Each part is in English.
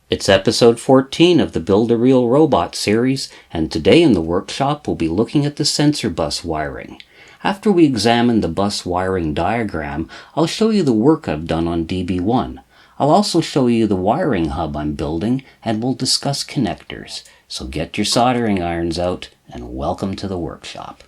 It's episode 14 of the Build a Real Robot series, and today in the workshop we'll be looking at the sensor bus wiring. After we examine the bus wiring diagram, I'll show you the work I've done on DB1. I'll also show you the wiring hub I'm building, and we'll discuss connectors. So get your soldering irons out, and welcome to the workshop.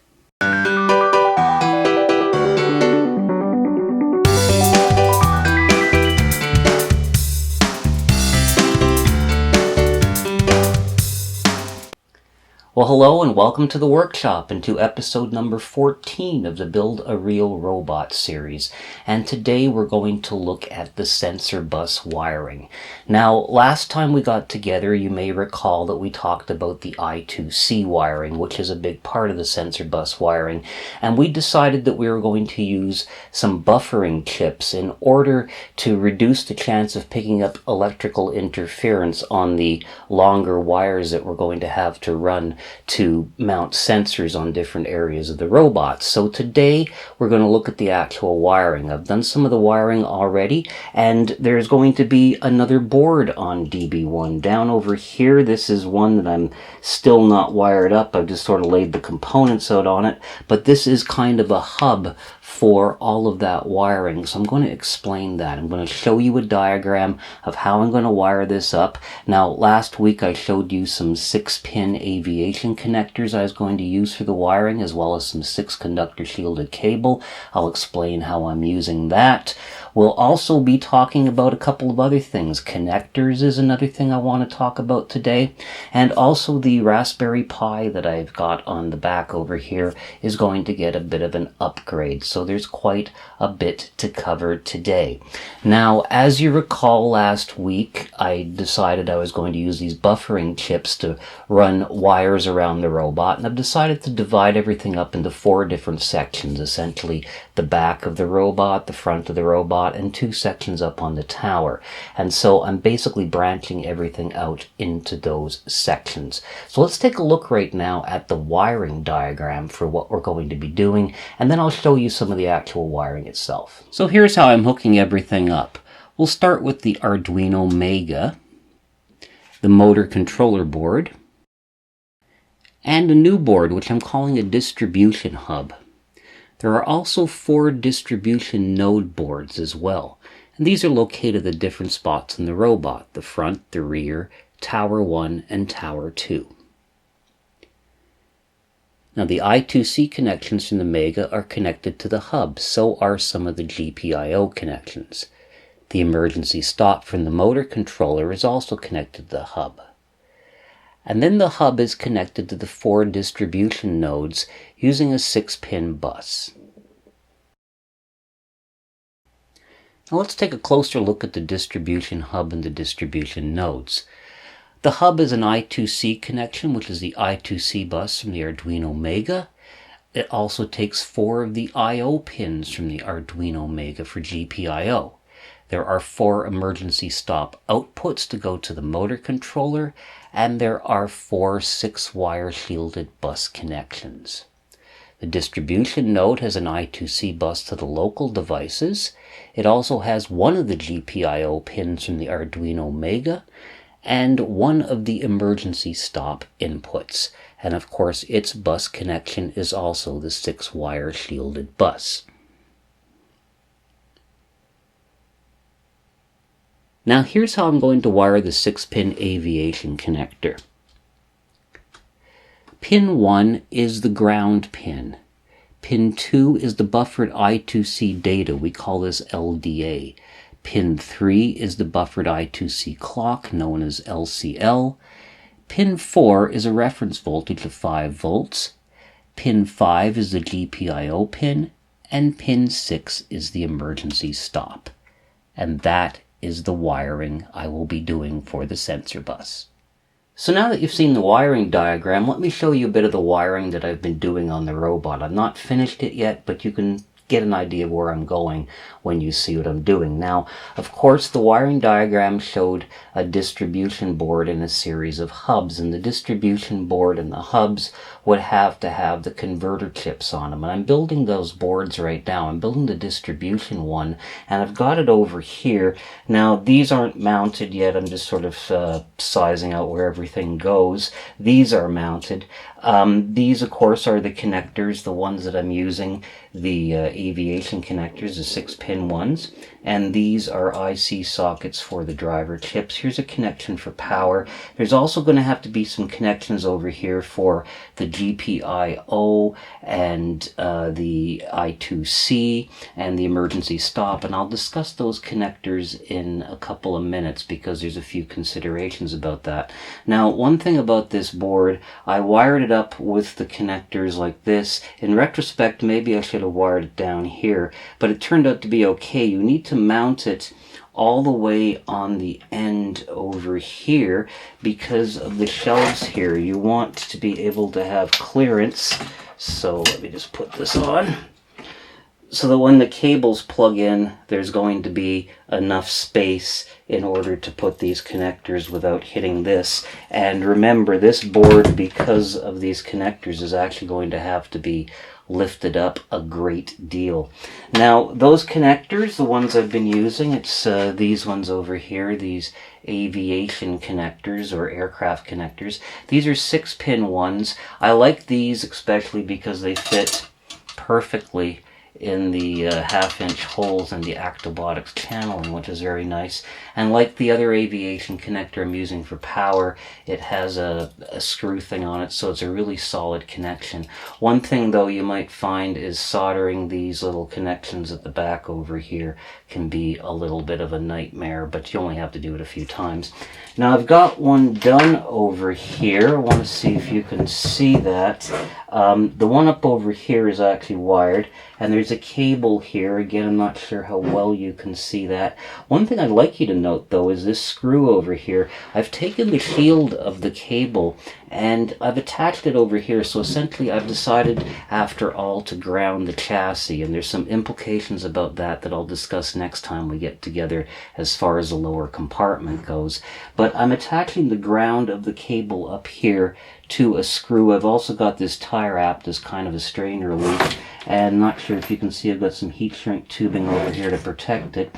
Well, hello and welcome to the workshop and to episode number 14 of the Build a Real Robot series. And today we're going to look at the sensor bus wiring. Now, last time we got together, you may recall that we talked about the I2C wiring, which is a big part of the sensor bus wiring. And we decided that we were going to use some buffering chips in order to reduce the chance of picking up electrical interference on the longer wires that we're going to have to run to mount sensors on different areas of the robot. So today we're going to look at the actual wiring. I've done some of the wiring already, and there's going to be another board on DB1. Down over here, this is one that I'm still not wired up. I've just sort of laid the components out on it, but this is kind of a hub for all of that wiring. So I'm going to explain that. I'm going to show you a diagram of how I'm going to wire this up. Now, last week I showed you some 6-pin aviation connectors I was going to use for the wiring, as well as some 6-conductor shielded cable. I'll explain how I'm using that. We'll also be talking about a couple of other things. Connectors is another thing I want to talk about today. And also the Raspberry Pi that I've got on the back over here is going to get a bit of an upgrade. So there's quite a bit to cover today. Now, as you recall, last week I decided I was going to use these buffering chips to run wires around the robot, and I've decided to divide everything up into 4 different sections, essentially the back of the robot, the front of the robot, and 2 sections up on the tower. And so I'm basically branching everything out into those sections. So let's take a look right now at the wiring diagram for what we're going to be doing, and then I'll show you some of the actual wiring itself. So here's how I'm hooking everything up. We'll start with the Arduino Mega, the motor controller board, and a new board which I'm calling a distribution hub. There are also 4 distribution node boards as well, and these are located at different spots in the robot: the front, the rear, Tower 1, and Tower 2. Now, the I2C connections from the Mega are connected to the hub, so are some of the GPIO connections. The emergency stop from the motor controller is also connected to the hub. And then the hub is connected to the 4 distribution nodes using a 6-pin bus. Now let's take a closer look at the distribution hub and the distribution nodes. The hub is an I2C connection, which is the I2C bus from the Arduino Mega. It also takes 4 of the I/O pins from the Arduino Mega for GPIO. There are 4 emergency stop outputs to go to the motor controller, and there are 4 6-wire shielded bus connections. The distribution node has an I2C bus to the local devices. It also has 1 of the GPIO pins from the Arduino Mega, and 1 of the emergency stop inputs. And of course, its bus connection is also the 6-wire shielded bus. Now here's how I'm going to wire the 6-pin aviation connector. Pin 1 is the ground pin. Pin 2 is the buffered I2C data. We call this LDA. Pin 3 is the buffered I2C clock, known as LCL. Pin 4 is a reference voltage of 5 volts. Pin 5 is the GPIO pin, and pin 6 is the emergency stop. And that is the wiring I will be doing for the sensor bus. So now that you've seen the wiring diagram, let me show you a bit of the wiring that I've been doing on the robot. I've not finished it yet, but you can get an idea of where I'm going when you see what I'm doing. Now, of course, the wiring diagram showed a distribution board and a series of hubs, and the distribution board and the hubs would have to have the converter chips on them. And I'm building those boards right now. I'm building the distribution one, and I've got it over here. Now, these aren't mounted yet. I'm just sort of sizing out where everything goes. These are mounted. These, of course, are the connectors, the ones that I'm using, the aviation connectors, the 6-pin ones. And these are IC sockets for the driver chips. Here's a connection for power. There's also going to have to be some connections over here for the GPIO and the I2C and the emergency stop. And I'll discuss those connectors in a couple of minutes because there's a few considerations about that. Now, one thing about this board, I wired it up with the connectors like this. In retrospect, maybe I should have wired it down here, but it turned out to be okay. You need to mount it all the way on the end over here because of the shelves here. You want to be able to have clearance. So let me just put this on, so that when the cables plug in, there's going to be enough space in order to put these connectors without hitting this. And remember, this board, because of these connectors, is actually going to have to be lifted up a great deal. Now, those connectors, the ones I've been using, it's these ones over here, these aviation connectors or aircraft connectors. These are 6-pin ones. I like these especially because they fit perfectly in the half-inch holes in the Actobotics channeling, which is very nice. And like the other aviation connector I'm using for power, it has a screw thing on it, so it's a really solid connection. One thing, though, you might find is soldering these little connections at the back over here can be a little bit of a nightmare, but you only have to do it a few times. Now, I've got one done over here. I want to see if you can see that. The one up over here is actually wired, and there's a cable here. Again, I'm not sure how well you can see that. One thing I'd like you to note, though, is this screw over here. I've taken the shield of the cable and I've attached it over here. So essentially, I've decided after all to ground the chassis, and there's some implications about that that I'll discuss next time we get together as far as the lower compartment goes. But I'm attaching the ground of the cable up here to a screw. I've also got this tie wrapped as kind of a strain relief, and not sure if you can see, I've got some heat shrink tubing over here to protect it.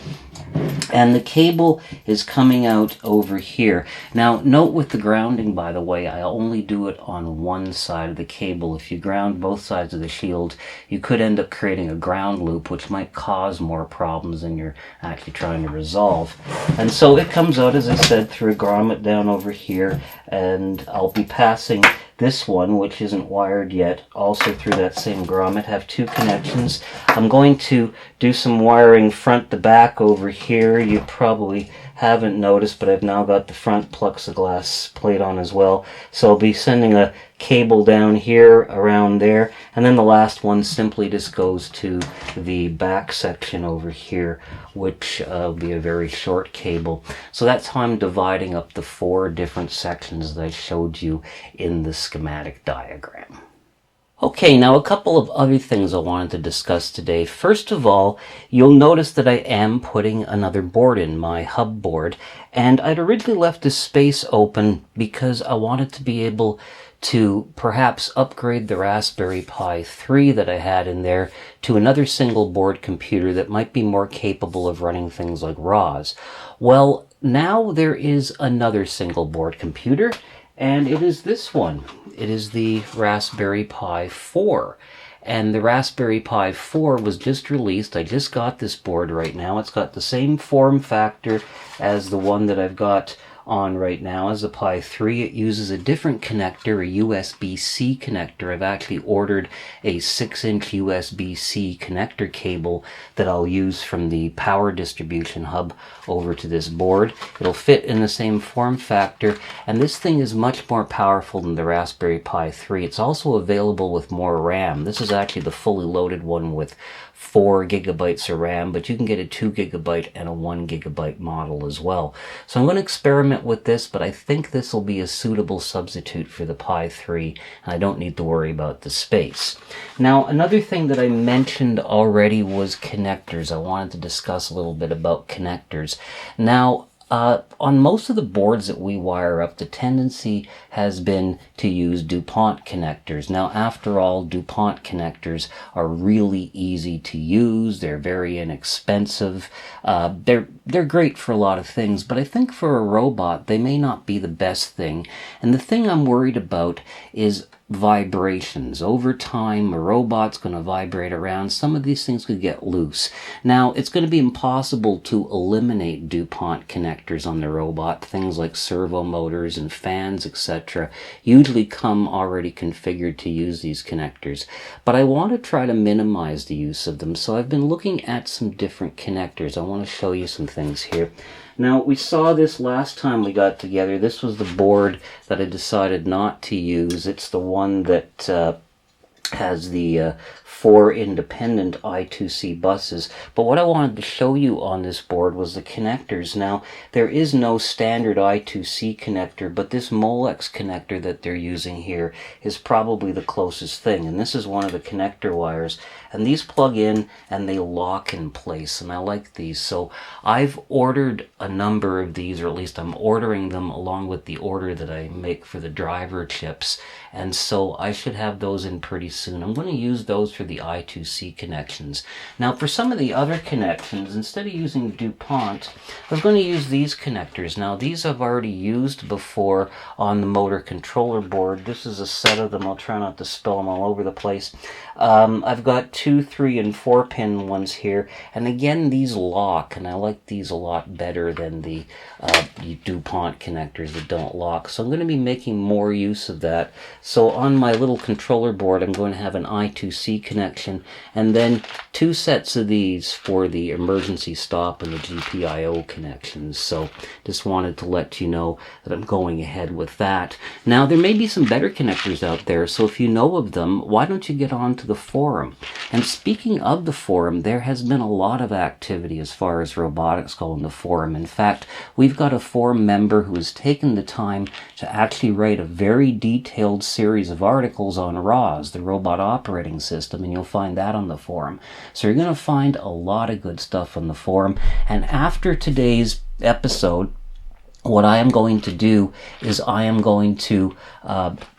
And the cable is coming out over here. Now, note with the grounding, by the way, I only do it on one side of the cable. If you ground both sides of the shield, you could end up creating a ground loop, which might cause more problems than you're actually trying to resolve. And so it comes out, as I said, through a grommet down over here, and I'll be passing this one, which isn't wired yet, also through that same grommet. Have two connections. I'm going to do some wiring front to back over here. You probably haven't noticed, but I've now got the front plexiglass plate on as well. So I'll be sending a cable down here, around there, and then the last one simply just goes to the back section over here, which will be a very short cable. So that's how I'm dividing up the 4 different sections that I showed you in the schematic diagram. Okay, now a couple of other things I wanted to discuss today. First of all, you'll notice that I am putting another board in, my hub board, and I'd originally left this space open because I wanted to be able to perhaps upgrade the Raspberry Pi 3 that I had in there to another single board computer that might be more capable of running things like RAWs. Well, now there is another single board computer, and it is this one. It is the Raspberry Pi 4. And the Raspberry Pi 4 was just released. I just got this board right now. It's got the same form factor as the one that I've got on right now as the Pi 3. It uses a different connector, a USB-C connector. I've actually ordered a 6-inch USB-C connector cable that I'll use from the power distribution hub over to this board. It'll fit in the same form factor, and this thing is much more powerful than the Raspberry Pi 3. It's also available with more RAM. This is actually the fully loaded one with 4 gigabytes of RAM, but you can get a 2 gigabyte and a 1 gigabyte model as well. So I'm going to experiment with this, but I think this will be a suitable substitute for the Pi 3, and I don't need to worry about the space. Now, another thing that I mentioned already was connectors. I wanted to discuss a little bit about connectors. Now, on most of the boards that we wire up, the tendency has been to use DuPont connectors. Now, after all, DuPont connectors are really easy to use. They're very inexpensive. They're great for a lot of things, but I think for a robot, they may not be the best thing. And the thing I'm worried about is vibrations. Over time, a robot's going to vibrate around. Some of these things could get loose. Now, it's going to be impossible to eliminate DuPont connectors on the robot. Things like servo motors and fans, etc. usually come already configured to use these connectors. But I want to try to minimize the use of them, so I've been looking at some different connectors. I want to show you some things here. Now, we saw this last time we got together. This was the board that I decided not to use. It's the one that has the 4 independent I2C buses. But what I wanted to show you on this board was the connectors. Now, there is no standard I2C connector, but this Molex connector that they're using here is probably the closest thing. And this is one of the connector wires. And these plug in and they lock in place, and I like these. So I've ordered a number of these, or at least I'm ordering them along with the order that I make for the driver chips. And so I should have those in pretty soon. I'm going to use those for the I2C connections. Now, for some of the other connections, instead of using DuPont, I was going to use these connectors. Now, these I've already used before on the motor controller board. This is a set of them. I'll try not to spill them all over the place. I've got 2, 3, and 4 pin ones here, and again, these lock, and I like these a lot better than the DuPont connectors that don't lock. So I'm going to be making more use of that. So on my little controller board, I'm going to have an I2C connection, and then 2 sets of these for the emergency stop and the GPIO connections. So just wanted to let you know that I'm going ahead with that. Now, there may be some better connectors out there, so if you know of them, why don't you get on to the forum? And speaking of the forum, there has been a lot of activity as far as robotics go in the forum. In fact, we've got a forum member who has taken the time to actually write a very detailed series of articles on ROS, the robot operating system, and you'll find that on the forum. So you're going to find a lot of good stuff on the forum. And after today's episode, what I am going to do is I am going to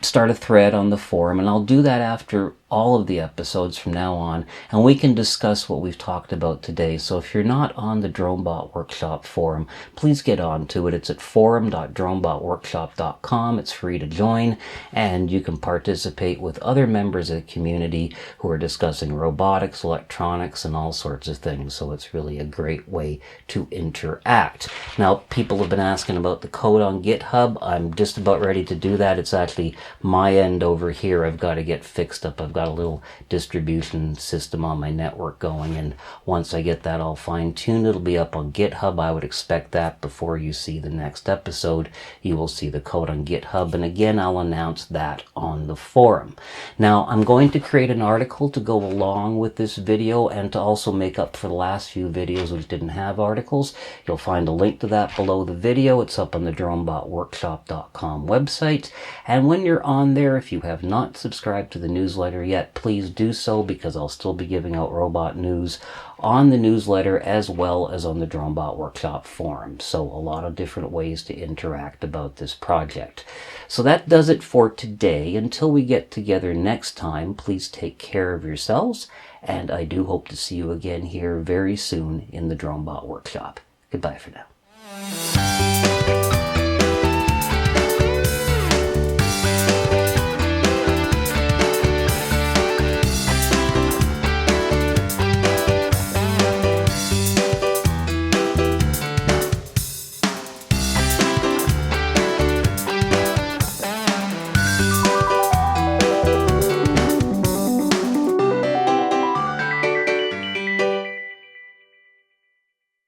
start a thread on the forum, and I'll do that after all of the episodes from now on, and we can discuss what we've talked about today. So if you're not on the DroneBot Workshop forum, please get on to it. It's at forum.dronebotworkshop.com. It's free to join, and you can participate with other members of the community who are discussing robotics, electronics, and all sorts of things. So it's really a great way to interact. Now, people have been asking about the code on GitHub. I'm just about ready to do that. It's actually my end over here. I've got to get fixed up. I've got a little distribution system on my network going, and once I get that all fine-tuned, it'll be up on GitHub. I would expect that before you see the next episode, you will see the code on GitHub, and again, I'll announce that on the forum. Now, I'm going to create an article to go along with this video and to also make up for the last few videos which didn't have articles. You'll find a link to that below the video. It's up on the DroneBotWorkshop.com website, and when you're on there, if you have not subscribed to the newsletter yet, please do so, because I'll still be giving out robot news on the newsletter as well as on the DroneBot Workshop forum. So a lot of different ways to interact about this project. So that does it for today. Until we get together next time, please take care of yourselves, and I do hope to see you again here very soon in the DroneBot Workshop. Goodbye for now.